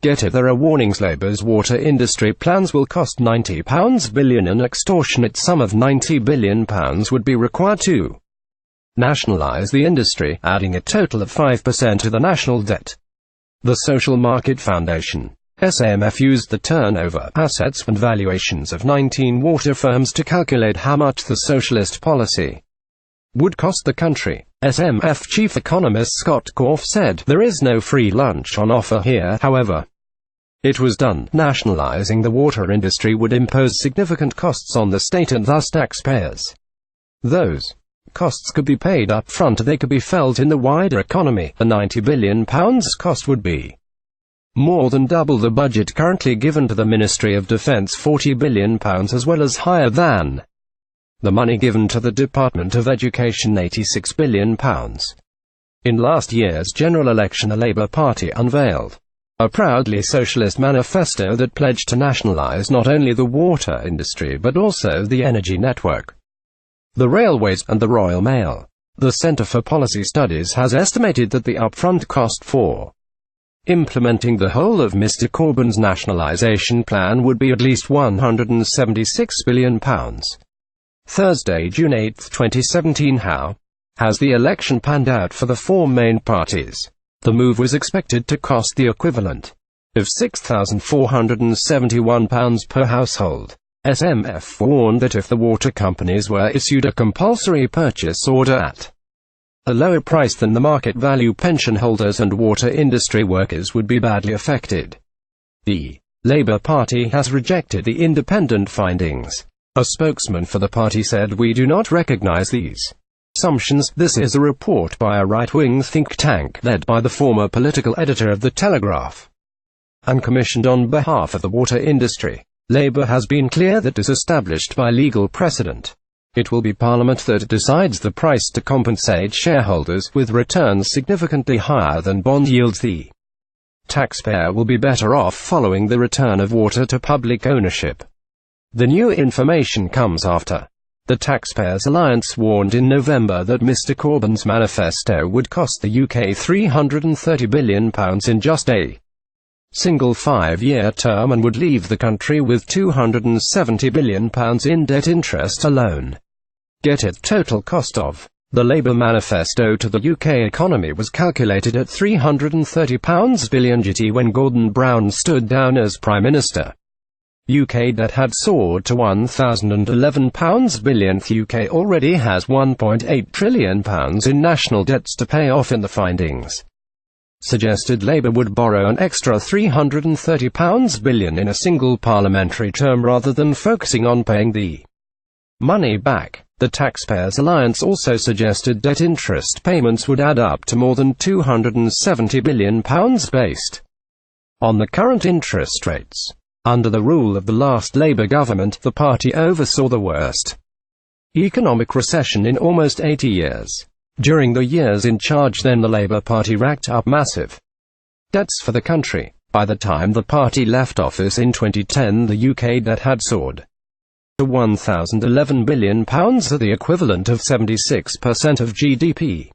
Get it, there are warnings. Labour's water industry plans will cost £90 billion. An extortionate sum of £90 billion would be required to nationalise the industry, adding a total of 5% to the national debt. The Social Market Foundation SMF used the turnover, assets and valuations of 19 water firms to calculate how much the socialist policy would cost the country. SMF chief economist Scott Corfe said, "There is no free lunch on offer here, however. It was done. Nationalising the water industry would impose significant costs on the state and thus taxpayers. Those costs could be paid up front or they could be felt in the wider economy. The £90 billion cost would be more than double the budget currently given to the Ministry of Defence, £40 billion, as well as higher than the money given to the Department of Education, £86 billion. In last year's general election, the Labour Party unveiled a proudly socialist manifesto that pledged to nationalise not only the water industry but also the energy network, the railways, and the Royal Mail. The Centre for Policy Studies has estimated that the upfront cost for implementing the whole of Mr. Corbyn's nationalisation plan would be at least £176 billion. Thursday, June 8, 2017. How has the election panned out for the four main parties? The move was expected to cost the equivalent of £6,471 per household. SMF warned that if the water companies were issued a compulsory purchase order at a lower price than the market value, pension holders and water industry workers would be badly affected. The Labour Party has rejected the independent findings. A spokesman for the party said, "We do not recognise these assumptions." This is a report by a right-wing think tank led by the former political editor of The Telegraph and commissioned on behalf of the water industry. Labour has been clear that as established by legal precedent, it will be Parliament that decides the price to compensate shareholders with returns significantly higher than bond yields. The taxpayer will be better off following the return of water to public ownership. The new information comes after the Taxpayers Alliance warned in November that Mr. Corbyn's manifesto would cost the UK £330 billion in just a single 5-year term and would leave the country with £270 billion in debt interest alone. Get it, total cost of the Labour manifesto to the UK economy was calculated at £330 billion when Gordon Brown stood down as Prime Minister. UK debt had soared to £1,011 billion. The UK already has £1.8 trillion in national debts to pay off. In the findings suggested Labour would borrow an extra £330 billion in a single parliamentary term rather than focusing on paying the money back. The Taxpayers Alliance also suggested debt interest payments would add up to more than £270 billion based on the current interest rates. Under the rule of the last Labour government, the party oversaw the worst economic recession in almost 80 years. During the years in charge then, the Labour Party racked up massive debts for the country. By the time the party left office in 2010, the UK debt had soared to £1,011 billion, the equivalent of 76% of GDP.